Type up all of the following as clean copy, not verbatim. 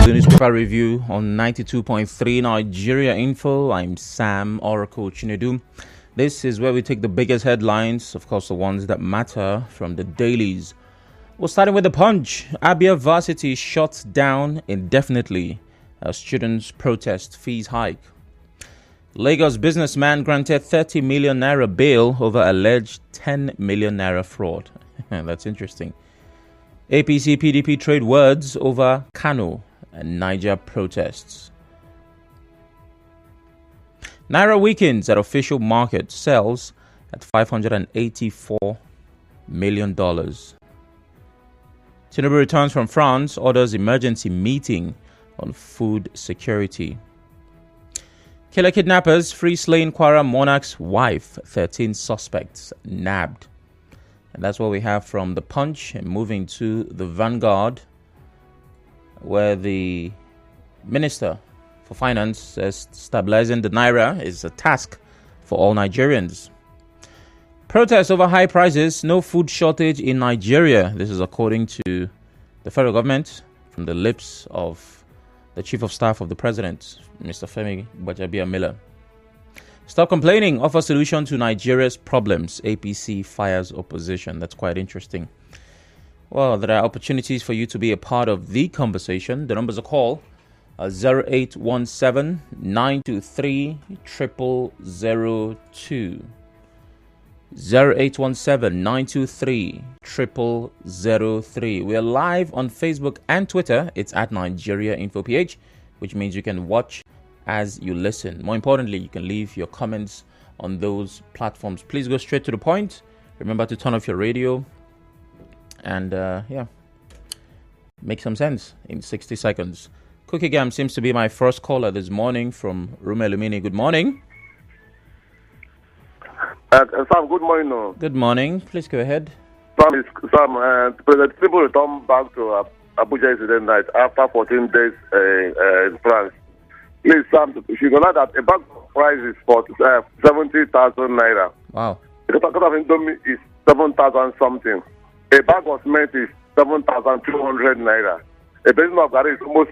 is the newspaper review on 92.3 Nigeria Info. I'm Sam Oracle Chinedu. This is where we take the biggest headlines, of course the ones that matter, from the dailies. We're starting with the Punch. Abia Varsity shuts down indefinitely as students protest fees hike. Lagos businessman granted 30 million naira bail over alleged 10 million naira fraud. That's interesting. APC PDP trade words over Kano and Niger protests. Naira weakens at official market, sells at $584 million. Tinubu returns from France, orders emergency meeting on food security. Killer kidnappers free slain Kwara monarch's wife, 13 suspects nabbed. And that's what we have from the Punch. And moving to the Vanguard, where the Minister for Finance says stabilizing the Naira is a task for all Nigerians. Protests over high prices, no food shortage in Nigeria. This is according to the federal government from the lips of the Chief of Staff of the President, Mr. Femi Gbajabiamila. Stop complaining, offer solution to Nigeria's problems. APC fires opposition. That's quite interesting. Well, there are opportunities for you to be a part of the conversation. The numbers are call 0817 923 0002. 0817 923 0003. We are live on Facebook and Twitter. It's at Nigeria Info PH, which means you can watch as you listen. More importantly, you can leave your comments on those platforms. Please go straight to the point. Remember to turn off your radio and make some sense in 60 seconds. Cookie Gam seems to be my first caller this morning from Rumelumini. Good morning. Sam, good morning. No. Good morning. Please go ahead. President Tinubu returned back to Abuja yesterday night after 14 days in France. Please, Sam, if you know that a bag of rice is for 70,000 naira. Wow. The packet of Indomie is 7,000 something. A bag of cement is 7,200 naira. A basin of garri is almost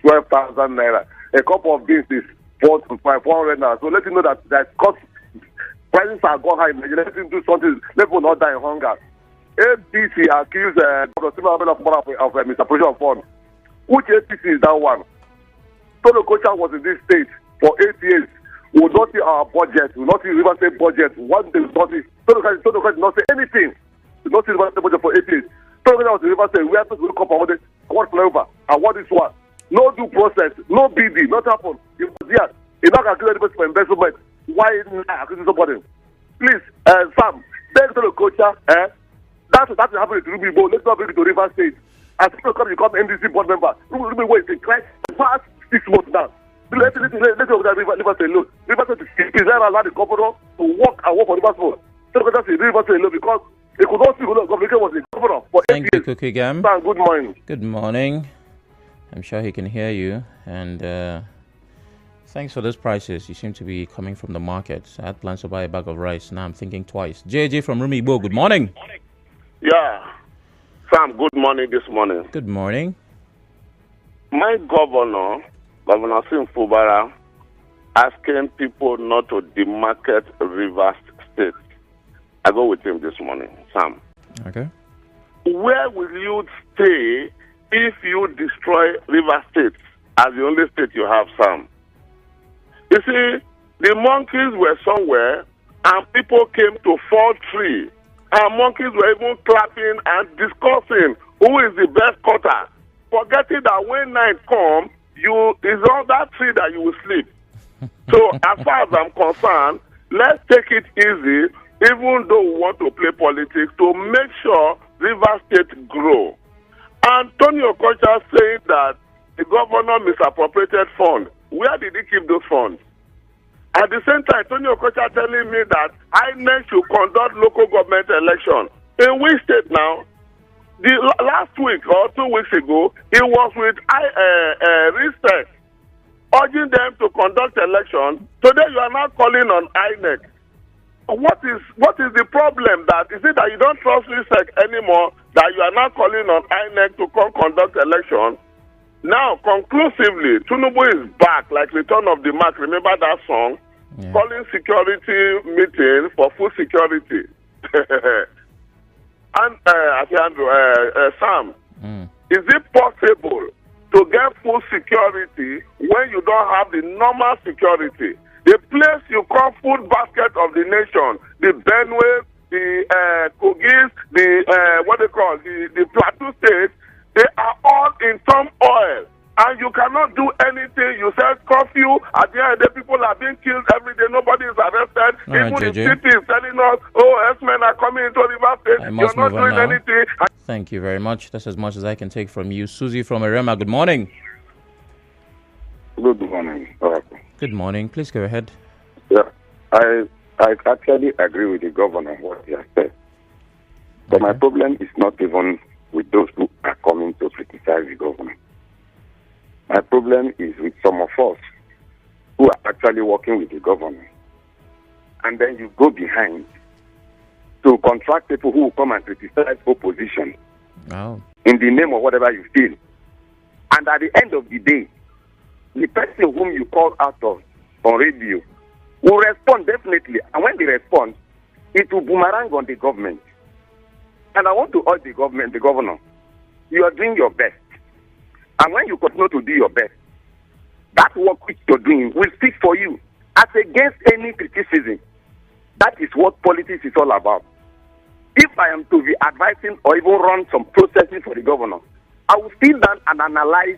12,000 naira. A cup of beans is 400 naira. So let you know that cost prices are gone high. Let him do something. Let people not die in hunger. APC accused Dr. Simon of misappropriation of funds. Which APC is that one? Tolo Kocha was in this state for 8 years. We will not see our budget. We will not see River State budget. One day we will not see. Tolo Kocha did not say anything. We will not see River State budget for 8 years. Tolo Kocha was in River State. We have to look up on what flavor and what is what. No due process. No BD. Not happen. He was there. He not accused anybody for investment. Why not accusing somebody? Please, Sam, beg Tolo Kocha. That's happening to Ruby Bo. Let's not bring it to River State. As people come, you become NDC board member. Ruby Bo is a Christ past 6 months now. Let's go to River State alone. River State is allowed the governor to work for River State. So that's River State alone because they could not see who the governor was the governor for 8 years. Thank you, Cookie Gam. Good morning. Good morning. I'm sure he can hear you. And thanks for those prices. You seem to be coming from the market. I had plans to buy a bag of rice. Now I'm thinking twice. JJ from Rumi Bo, good morning. Yeah. Sam, good morning this morning. Good morning. My Governor Sim Fubara, asking people not to demarket Rivers State. I go with him this morning, Sam. Okay. Where will you stay if you destroy Rivers State as the only state you have, Sam? You see, the monkeys were somewhere and people came to fall tree. And monkeys were even clapping and discussing who is the best cutter, forgetting that when night comes, it's on that tree that you will sleep. So as far as I'm concerned, let's take it easy, even though we want to play politics, to make sure River State grow. Antonio Kocha saying that the governor misappropriated funds. Where did he keep those funds? At the same time, Antonio Kocha telling me that INEC should conduct local government election. In which state now? The last week or 2 weeks ago, he was with RISTEC, urging them to conduct election. Today you are now calling on INEC. What is the problem? That is it that you don't trust RISTEC anymore, that you are now calling on INEC to come conduct election? Now, conclusively, Tinubu is back, like Return of the Mark. Remember that song? Yeah. Calling security meeting for full security. And Sam, is it possible to get full security when you don't have the normal security? The place you call food basket of the nation, the Benue, the Kogis, the the Plateau State, they are all in turmoil. And you cannot do anything. You said curfew. At the end of the day, people are being killed every day. Nobody is arrested. All right, even the JJ. city is telling us, oh, S-men are coming into River State. I must You're not move on doing now. anything. Thank you very much. That's as much as I can take from you. Susie from Erema, good morning. Good morning, Oracle. Good morning. Please go ahead. Yeah, I actually agree with the governor what he has said. But my problem is not even with those who are coming to criticize the governor. My problem is with some of us who are actually working with the governor. And then you go behind to contract people who will come and criticize opposition Oh. in the name of whatever you feel. And at the end of the day, the person whom you call out of on radio will respond definitely. And when they respond, it will boomerang on the government. And I want to urge the government, the governor, you are doing your best. And when you continue to do your best, that work which you're doing will speak for you as against any criticism. That is what politics is all about. If I am to be advising or even run some processes for the governor, I will sit down and analyze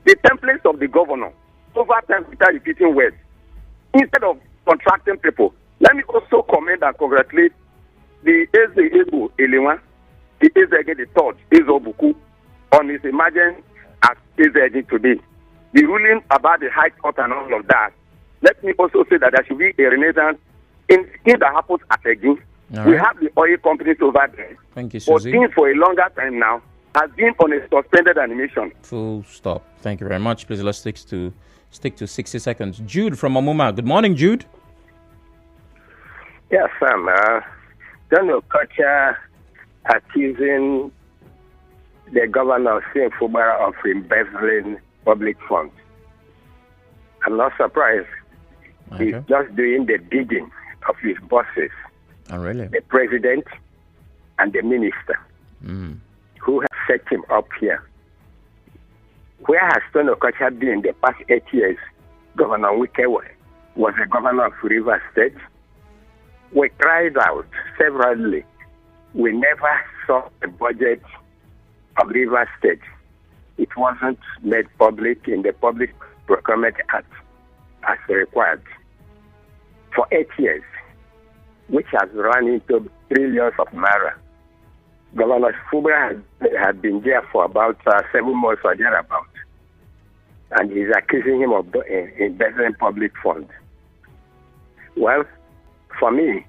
the templates of the governor over time without repeating words. Instead of contracting people, let me also commend and congratulate the Eze Ebo Elewa, the Eze the third, Ezobuku, on his emergence as Eze today. The ruling about the High Court and all of that. Let me also say that there should be a renaissance in things that happens at again. We have the oil companies over there. Thank you, But Susie. things for a longer time now has been on a suspended animation. Full stop. Thank you very much. Please let's stick to 60 seconds. Jude from Amuma. Good morning, Jude. Yes, Sam. John Okocha accusing the governor of St. Fubara of embezzling public funds. I'm not surprised. He's Okay. just doing the bidding of his bosses, Oh, really? the president and the minister, who have set him up here. Where has Tony Okocha been in the past 8 years? Governor Wike was the governor of River State. We cried out severally. We never saw the budget of River State. It wasn't made public in the Public Procurement Act as required for 8 years, which has run into trillions of naira. Governor Fubara had been there for about 7 months or thereabout, and he's accusing him of embezzling public funds. Well, for me,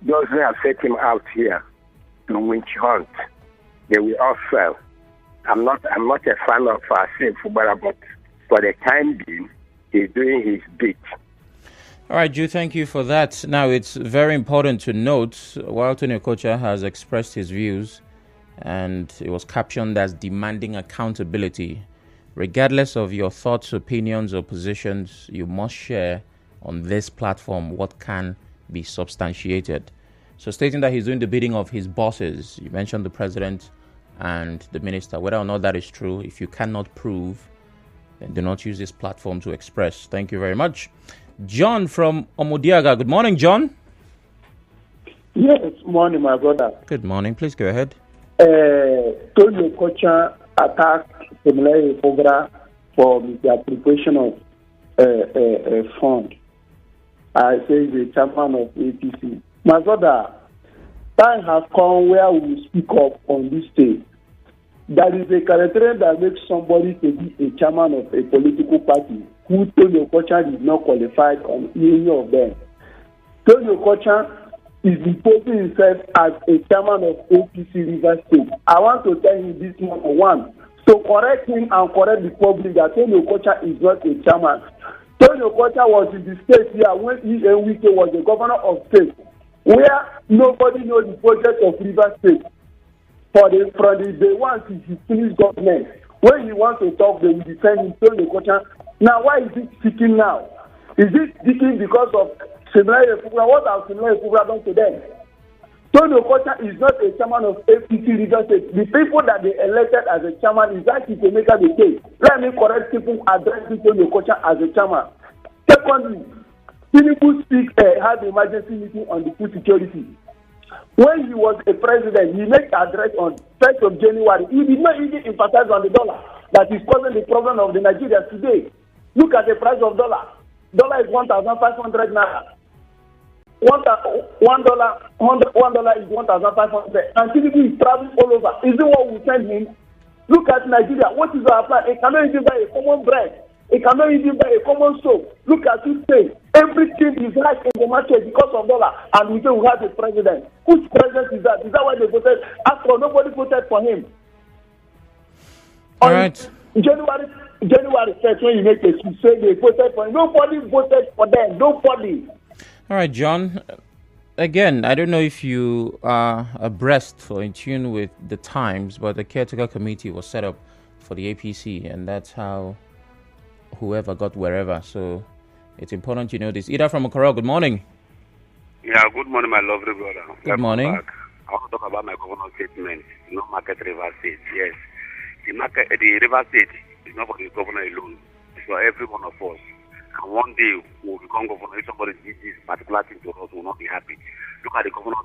those who have set him out here to winch hunt, they will all fail. I'm not a fan of St. Fubara, but for the time being, he's doing his bit. All right, Jude, thank you for that. Now, it's very important to note, while Tony Okocha has expressed his views, and it was captioned as demanding accountability, regardless of your thoughts, opinions, or positions, you must share on this platform what can be substantiated. So stating that he's doing the bidding of his bosses, you mentioned the president and the minister, whether or not that is true, if you cannot prove, then do not use this platform to express. Thank you very much. John from Omodiaga. Good morning, John. Yes, morning, my brother. Good morning. Please go ahead. Tony Okocha attacked Seminary Fubara for the appropriation of a fund. I say the chairman of APC. My brother, time has come where we will speak up on this stage. There is a characteristic that makes somebody to be a chairman of a political party who Tony Okocha is not qualified on any of them. Tony Okocha is imposing himself as a chairman of APC River State. I want to tell him this number one. So correct him and correct the public that Tony Okocha is not a chairman. Tony Okocha was in the state here when Wike was the governor of state, where nobody knows the project of River State. From the day one since he finished government, When he wants to talk, they will defend him. Tony Okocha. Now, why is it speaking now? Is it speaking because of Siminalayi Efubara? What has Siminalayi Efubara done to them? Tony Okocha is not a chairman of APC River State. The people that they elected as a chairman is actually to make the case. Let me correct people addressing Tony Okocha as a chairman. Secondly, Tinubu had an emergency meeting on the food security. When he was a president, he made an address on 1st of January. He did not even emphasize on the dollar that is causing the problem of the Nigeria today. Look at the price of dollar. Dollar is 1,500 naira. $1 is 1,500. And Tinubu is traveling all over. Is it what we send him? Look at Nigeria. What is our plan? It cannot even buy a common bread. It cannot even buy a common soap. Look at this thing. Everything is right in the market because of dollar. And we say we have a president. Whose president is that? Is that why they voted? After all, nobody voted for him. All right. January 1st, when you make a speech, say they voted for him. Nobody voted for them. Nobody. All right, John. Again, I don't know if you are abreast or in tune with the times, but the caretaker committee was set up for the APC, and that's how whoever got wherever. So it's important you know this. Ida from Okoro, good morning. Yeah, good morning, my lovely brother. Good morning. Back. I want to talk about my governor's statement. No market River State. Yes. The River State is not for the governor alone. It's for every one of us. And one day we'll become governor. If somebody did this particular thing to us, we'll not be happy. Look at the governor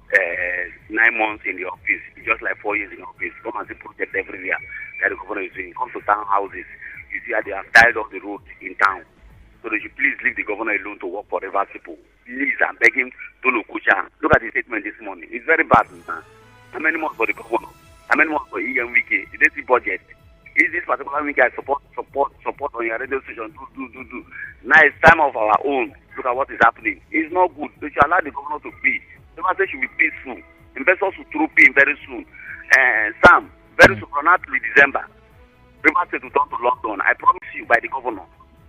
9 months in the office. It's just like 4 years in the office. Come and see projects everywhere that the governor is doing. Come to town houses. You see how they have tiled up the road in town. So they should please leave the governor alone to work for River people. Please, I'm begging Tony Okocha. Look at his statement this morning. It's very bad, man. How many months for the governor? How many months for EMWK? Did they see budget? Is this particular week I support on your radio station? Do. Now it's time of our own. Look at what is happening. It's not good. They should allow the governor to be. The message should be peaceful. Investors will troop in very soon. Sam, very soon, from now till December, River State will turn to London. I promise you by the governor.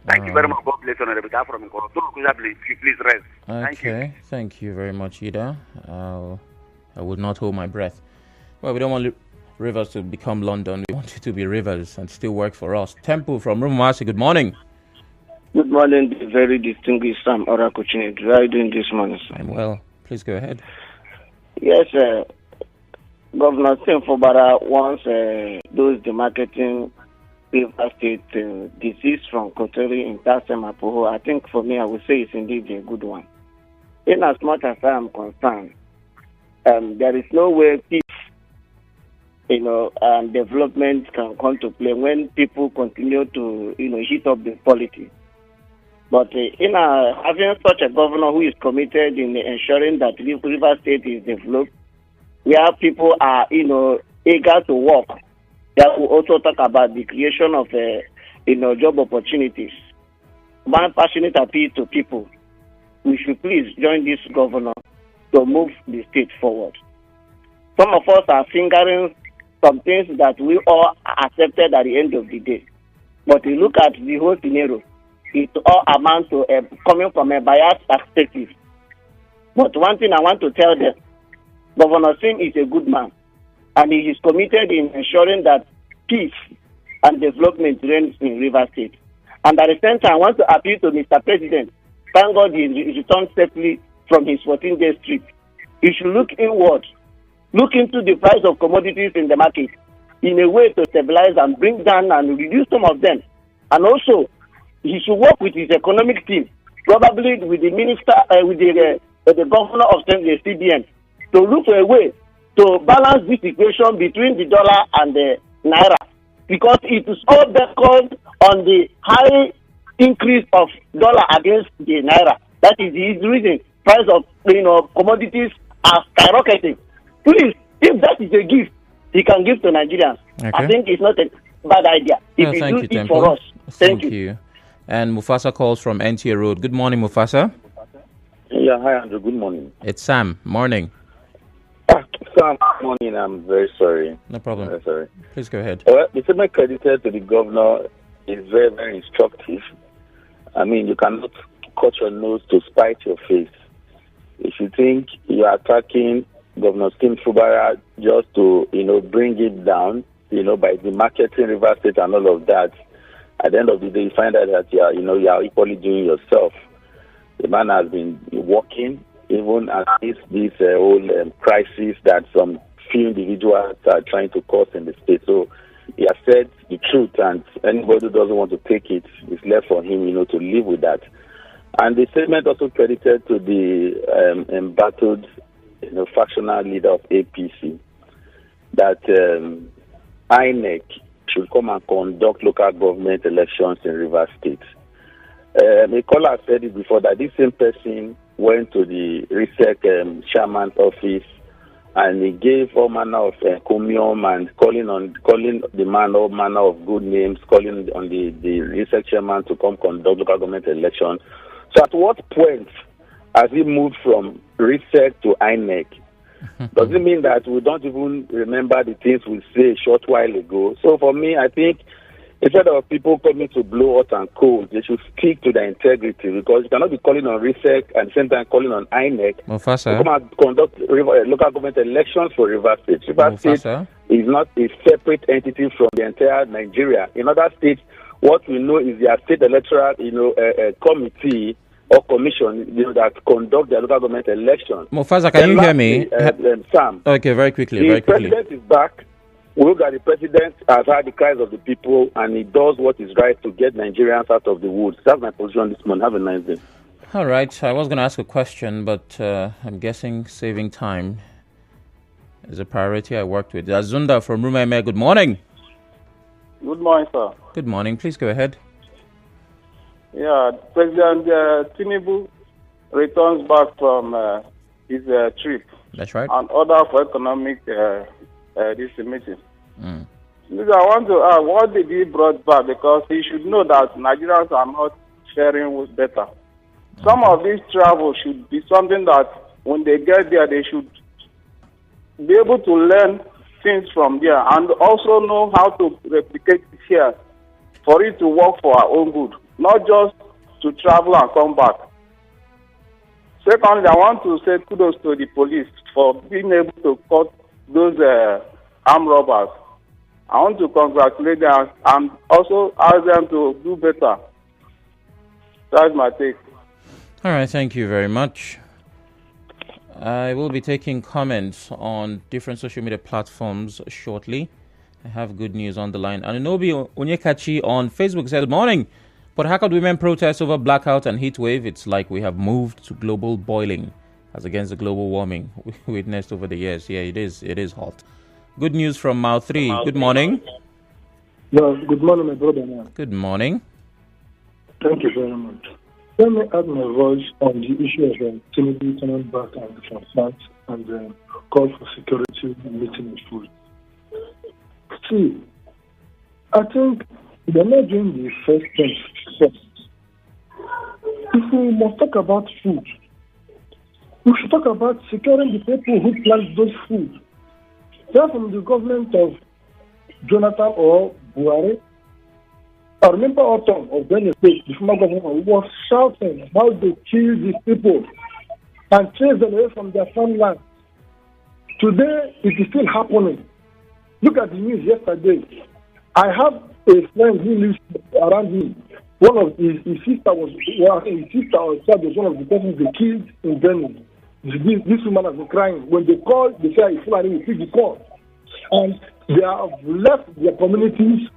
Thank you very much. God bless you. And from please rest. Okay. Thank you very much, Ida. I would not hold my breath. Well, we don't want Rivers to become London. We want it to be Rivers and still work for us. Temple from Rumumasi, good morning. Good morning, very distinguished Sam Orakuchini. How are you doing this morning, sir? I'm well. Please go ahead. Yes, Governor Efubara wants those demarcating River State disease from Kotori in Tasemapoho. I think for me, I would say it's indeed a good one. In as much as I am concerned, there is no way peace, development can come to play when people continue to, heat up the politics. But having such a governor who is committed in ensuring that River State is developed, where people are, eager to work, that will also talk about the creation of, job opportunities. One passionate appeal to people: we should please join this governor to move the state forward. Some of us are fingering some things that we all accepted at the end of the day. But you look at the whole scenario, it all amounts to coming from a biased perspective. But one thing I want to tell them, Governor Sim is a good man, and he is committed in ensuring that peace and development reigns in River State. And at the same time, I want to appeal to Mr. President. Thank God he returned safely from his 14-day trip. He should look inward, look into the price of commodities in the market in a way to stabilize and bring down and reduce some of them. And also, he should work with his economic team, probably with the minister, with the governor of the CBN, to look for a way to balance this equation between the dollar and the naira, because it is all because on the high increase of dollar against the naira. That is the reason price of commodities are skyrocketing. Please, if that is a gift he can give to Nigerians, okay, I think it's not a bad idea. If he do it for us, thank you. And Mufasa calls from NTA Road. Good morning, Mufasa. Yeah, hi, Andrew. Good morning. It's Sam. Morning. Sam, morning. I'm very sorry. No problem. Very sorry. Please go ahead. Well, the statement credited to the governor is very, very instructive. I mean, you cannot cut your nose to spite your face. If you think you are attacking Governor Efubara just to, bring it down, by the marketing River State and all of that, at the end of the day, you find out that you are equally doing yourself. The man has been working even against this whole crisis that some few individuals are trying to cause in the state. So he has said the truth, and anybody who doesn't want to take it, it's left for him, to live with that. And the statement also credited to the embattled, factional leader of APC that INEC should come and conduct local government elections in Rivers State. A caller said it before that this same person went to the RISEC chairman's office and he gave all manner of encomium and calling the man all manner of good names, calling on the RISEC chairman to come conduct local government elections. So at what point has he moved from RISEC to INEC? Does it mean that we don't even remember the things we say a short while ago? So for me, I think instead of people coming to blow hot and cold, they should stick to their integrity, because you cannot be calling on RISEC and at the same time calling on INEC to come and conduct local government elections for Rivers State. Rivers State is not a separate entity from the entire Nigeria. In other states, what we know is their state electoral, committee or commission, that conduct their local government elections. Mufasa, can you hear me? Sam. Okay, very quickly. The president is back. We look at the president has heard the cries of the people, and he does what is right to get Nigerians out of the woods. That's my position this morning. Have a nice day. All right. I was going to ask a question, but I'm guessing saving time is a priority I worked with. Azunda from Rumeme, good morning. Good morning, sir. Good morning. Please go ahead. Yeah, President Tinubu returns back from his trip. That's right. And order for economic this meeting. I want to ask, what did he brought back? Because he should know that Nigerians are not sharing with better. Some of these travel should be something that when they get there, they should be able to learn things from there and also know how to replicate it here for it to work for our own good, not just to travel and come back. Secondly, I want to say kudos to the police for being able to cut those armed robbers. I want to congratulate them and also ask them to do better. That's my take. All right, thank you very much. I will be taking comments on different social media platforms shortly. I have good news on the line. Ananobi Onyekachi on Facebook said, morning. But how could women protest over blackout and heat wave? It's like we have moved to global boiling as against the global warming we witnessed over the years. Yeah, it is hot. Good news from Mile 3. Good morning. Yeah, good morning, my brother. Man. Good morning. Thank you very much. Let me add my voice on the issue of Tinubu turning back and transplant and call for security meeting with food. See, I think they're not doing the first thing first. If we must talk about food, we should talk about securing the people who plant those food. They're from the government of Jonathan or Buhari. I remember Autumn of Benue State, the former governor, was shouting how they kill these people and chase them away from their farmland. Today, it is still happening. Look at the news yesterday. I have a friend who lives around me. One of his sister was one of the persons they killed in Benue. This woman has been crying. When they called, they say it's Fulani, we pick the call. And they have left their communities.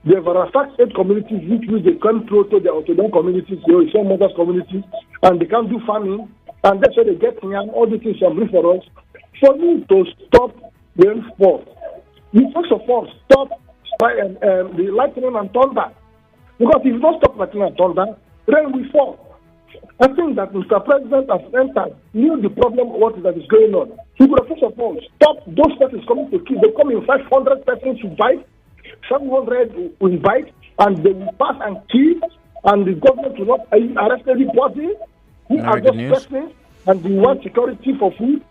They have ransacked 8 communities, which means they can't to their Autodom communities, some mothers communities, and they can't do farming. And that's why they get here. All these things are for us. For you to stop rainfall, you first of all stop the lightning and thunder. Because if you don't stop lightning and thunder, rain will fall. I think that Mr. President has entered, knew the problem, what is that is going on. He would have first of all stop those persons coming to kill. They come in 500 persons to fight. 700 will invite, and they will pass and kill, and the government will not arrest anybody who are just persons, and they want security for food.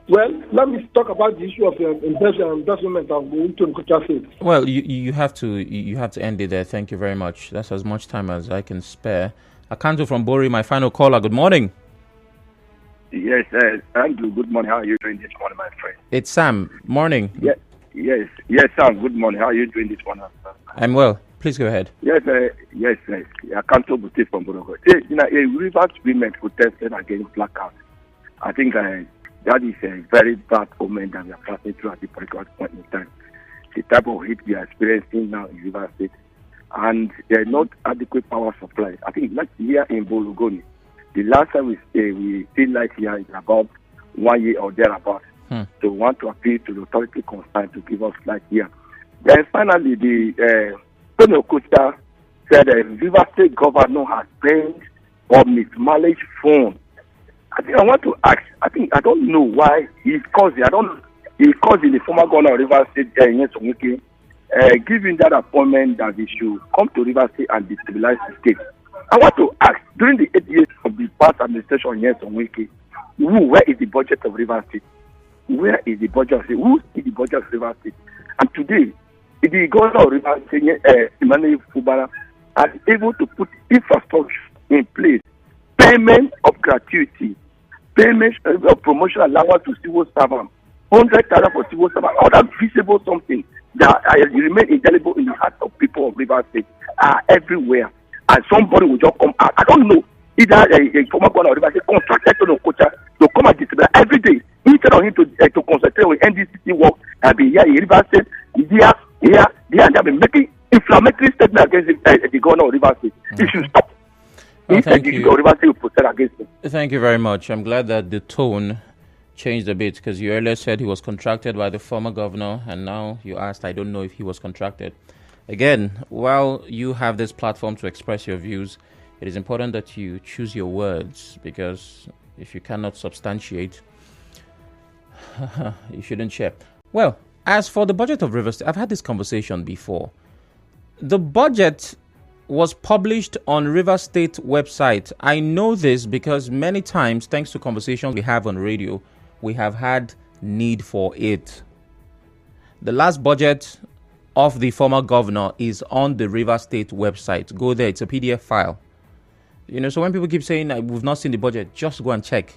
Well, let me talk about the issue of investment of the Well, you have to end it there. Thank you very much. That's as much time as I can spare. Akanto from Bori, my final caller. Good morning. Yes, Andrew. Good morning. How are you doing this morning, my friend? It's Sam. Morning. Yeah. Yes, sir. Good morning. How are you doing this morning? I'm well. Please go ahead. Yes, I can't talk with from Borogo. Rivers women protested against blackout. I think that is a very bad moment that we are passing through at the particular point in time. The type of heat we are experiencing now in River State, and there are not adequate power supply. I think like here in Bologoni, the last time we see light here is about 1 year or thereabout. So we want to appeal to the authority concerned to give us light here. Then finally, the Tony Okocha said the River State governor has spent or mismanaged funds. I think I want to ask. I don't know why he's causing. He's causing the former governor of River State, giving that appointment that he should come to River State and destabilize the state. I want to ask, during the 8 years of the past administration, where is the budget of River State? Where is the budget of who is the budget of River State? And today, the governor of River State, Emmanuel Fubara, are able to put infrastructure in place, payment of gratuity, payment of promotion allowance to civil servants, 100,000 for civil servants, all that visible something that remain indelible in the hearts of people of River State are everywhere. And somebody will just come out. I don't know. Either a former governor of River State contracted to Okocha to come and discipline every day instead of him to concentrate on NDCC work and be here in River State, here, and they've been making inflammatory statements against the governor of River State. He should stop. Thank you. River State will protest against him. Thank you very much. I'm glad that the tone changed a bit, because you earlier said he was contracted by the former governor, and now you asked, I don't know if he was contracted. Again, while you have this platform to express your views, it is important that you choose your words, because if you cannot substantiate, you shouldn't share. Well, as for the budget of Rivers State, I've had this conversation before. The budget was published on River State website. I know this because many times, thanks to conversations we have on radio, we have had need for it. The last budget of the former governor is on the River State website. Go there. It's a PDF file. So when people keep saying we've not seen the budget, just go and check.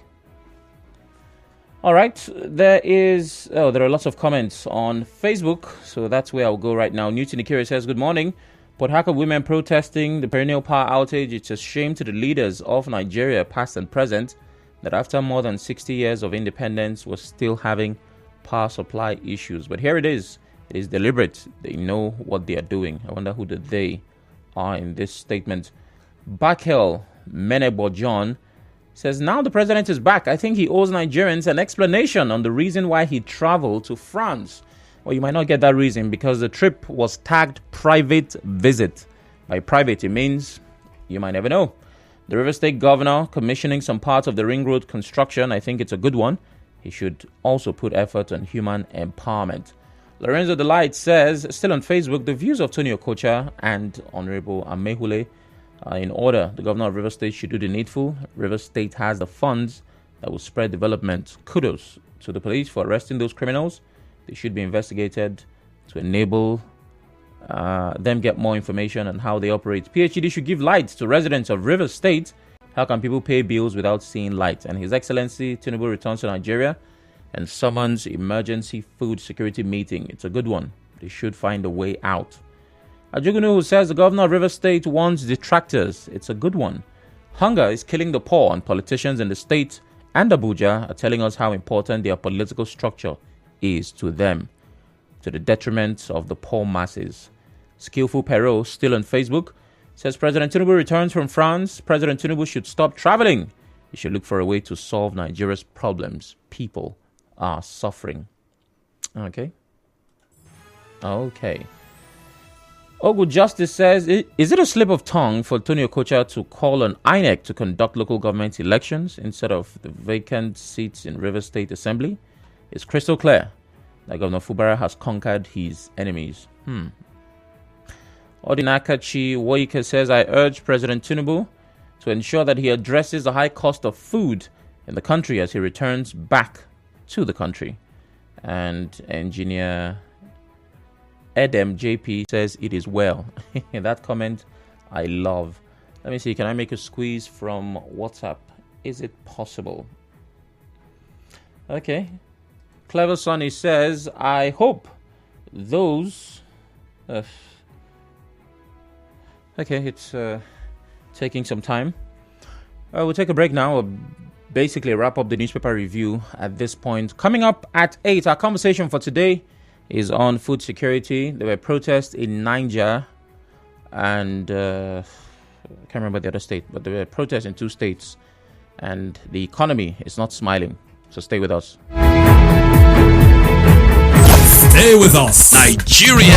All right. There are lots of comments on Facebook, so that's where I'll go right now. Newton Ikiri says, good morning. Port Harcourt women protesting the perennial power outage. It's a shame to the leaders of Nigeria, past and present, that after more than 60 years of independence, we're still having power supply issues. But here it is. It is deliberate. They know what they are doing. I wonder who the they are in this statement. Bakel Menebo John says, now the president is back. I think he owes Nigerians an explanation on the reason why he traveled to France. Well, you might not get that reason because the trip was tagged private visit. By private, it means you might never know. The River State governor commissioning some parts of the ring road construction. I think it's a good one. He should also put effort on human empowerment. Lorenzo Delight says, still on Facebook, the views of Tony Okocha and Honorable Amehule are in order. The governor of River State should do the needful. River State has the funds that will spread development. Kudos to the police for arresting those criminals. They should be investigated to enable them get more information on how they operate. PhD should give light to residents of River State. How can people pay bills without seeing light? And His Excellency Tinubu returns to Nigeria and summons emergency food security meeting. It's a good one. They should find a way out. Ajugunu, who says the governor of River State wants detractors. It's a good one. Hunger is killing the poor, and politicians in the state and Abuja are telling us how important their political structure is to them, to the detriment of the poor masses. Skillful Perot, still on Facebook, says President Tinubu returns from France. President Tinubu should stop traveling. He should look for a way to solve Nigeria's problems. People are suffering. Okay. Ogu Justice says, is it a slip of tongue for Tony Okocha to call on INEC to conduct local government elections instead of the vacant seats in River State Assembly? It's crystal clear that Governor Fubara has conquered his enemies. Odinakachi Woike says, I urge President Tinubu to ensure that he addresses the high cost of food in the country as he returns back to the country. And Engineer Edem JP says it is well. That comment I love. Let me see, can I make a squeeze from WhatsApp? Is it possible? Okay. Clever Sonny says, I hope those. Okay, it's taking some time. We'll take a break now. We'll basically wrap up the newspaper review at this point. Coming up at 8, our conversation for today is on food security. There were protests in Niger and I can't remember the other state, but there were protests in 2 states, and the economy is not smiling. So stay with us. Stay with us, Nigeria.